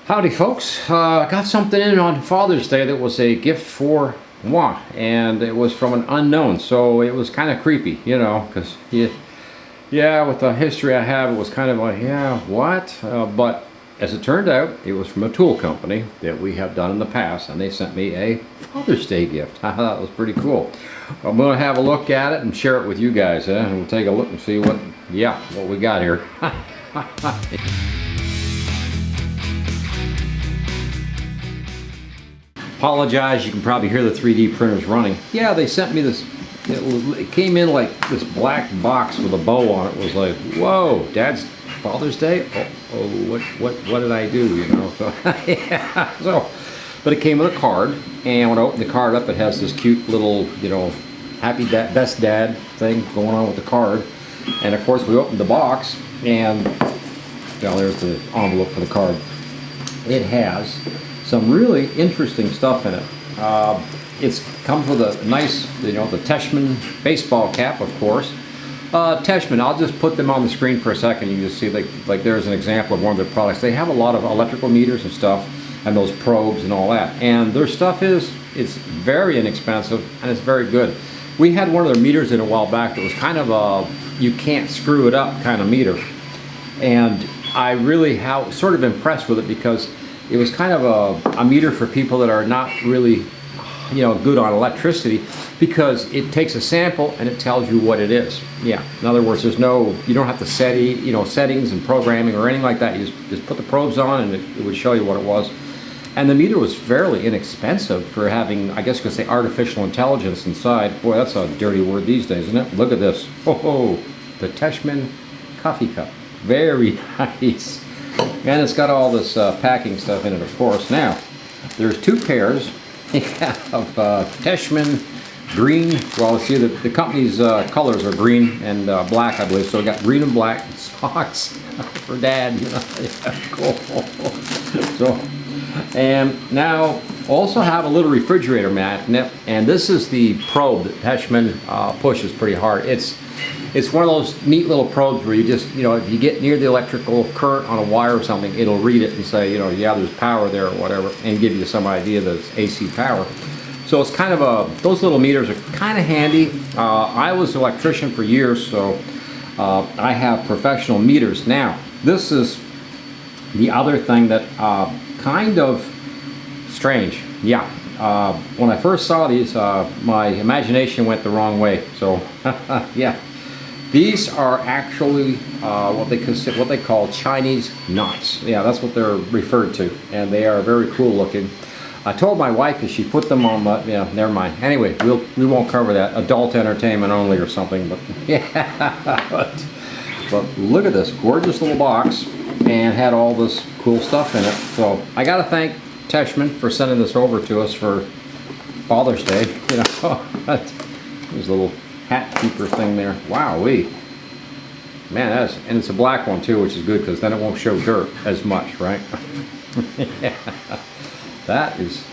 Howdy folks, got something in on Father's Day that was a gift for moi, and it was from an unknown, so it was kind of creepy, you know, because yeah, with the history I have, it was kind of like, yeah, what? But as it turned out, it was from a tool company that we have done in the past, and they sent me a Father's Day gift. I thought that was pretty cool. I'm going to have a look at it and share it with you guys, and we'll take a look and see what we got here. Apologize, you can probably hear the 3D printers running. Yeah, they sent me this, it came in like this black box with a bow on it. It was like, whoa, Dad's Father's Day? What did I do, you know? So, yeah, so, but it came with a card, and when I opened the card up, it has this cute little, you know, happy dad, best dad thing going on with the card. And of course, we opened the box, and, well, there's the envelope for the card. It has some really interesting stuff in it. It comes with a nice, you know, the Teshman baseball cap, of course. Teshman, I'll just put them on the screen for a second. You can just see, like there's an example of one of their products. They have a lot of electrical meters and stuff, and those probes and all that. And their stuff it's very inexpensive, and it's very good. We had one of their meters in a while back that was kind of a, you can't screw it up kind of meter. And I really sort of impressed with it because it was kind of a meter for people that are not really, you know, good on electricity, because it takes a sample and it tells you what it is. Yeah, in other words, there's no, you don't have to set, you know, settings and programming or anything like that. You just put the probes on and it would show you what it was. And the meter was fairly inexpensive for having, I guess you could say, artificial intelligence inside. Boy, that's a dirty word these days, isn't it? Look at this. Oh, the Teshman coffee cup. Very nice. And it's got all this packing stuff in it, of course. Now, there's two pairs of Teshman green. Well, see, the company's colors are green and black, I believe. So we got green and black socks for Dad. You know, yeah, cool. So, and now also have a little refrigerator magnet, and this is the probe that Teshman pushes pretty hard. It's one of those neat little probes where you just, you know, if you get near the electrical current on a wire or something, it'll read it and say, you know, yeah, there's power there or whatever, and give you some idea that it's AC power. So it's kind of those little meters are kind of handy. I was an electrician for years, so I have professional meters. Now, this is the other thing that kind of strange. Yeah, when I first saw these, my imagination went the wrong way. So, yeah. These are actually what they call Chinese knots. Yeah, that's what they're referred to, and they are very cool looking. I told my wife that she put them on, yeah, never mind. Anyway, we won't cover that. Adult entertainment only or something. But yeah, but look at this gorgeous little box, and had all this cool stuff in it. So I got to thank Teshman for sending this over to us for Father's Day. You know, there's a little hat keeper thing there. Wowee. Man, and it's a black one too, which is good because then it won't show dirt as much, right? Yeah. That is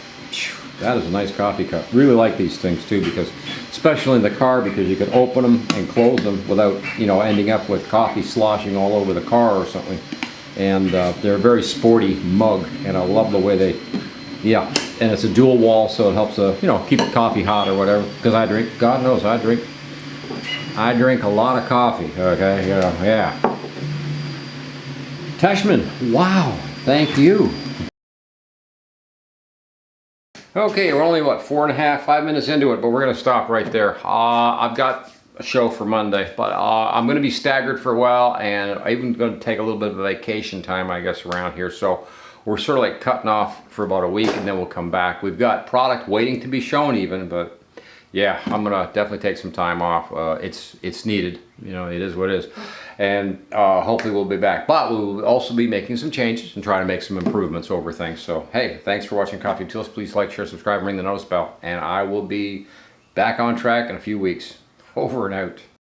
a nice coffee cup. Really like these things too, because especially in the car, because you can open them and close them without, you know, ending up with coffee sloshing all over the car or something. And they're a very sporty mug, and I love the way they, yeah, and it's a dual wall, so it helps you know, keep the coffee hot or whatever. Because I drink, God knows, I drink a lot of coffee. Okay, you know, yeah. Teshman, wow, thank you. Okay, we're only, what, 5 minutes into it, but we're going to stop right there. I've got a show for Monday, but I'm going to be staggered for a while, and I'm even going to take a little bit of a vacation time, I guess, around here. So we're sort of like cutting off for about a week, and then we'll come back. We've got product waiting to be shown even, but yeah, I'm going to definitely take some time off. It's needed. You know, it is what it is. And hopefully we'll be back. But we'll also be making some changes and trying to make some improvements over things. So, hey, thanks for watching Coffee Tools. Please like, share, subscribe, and ring the notice bell. And I will be back on track in a few weeks. Over and out.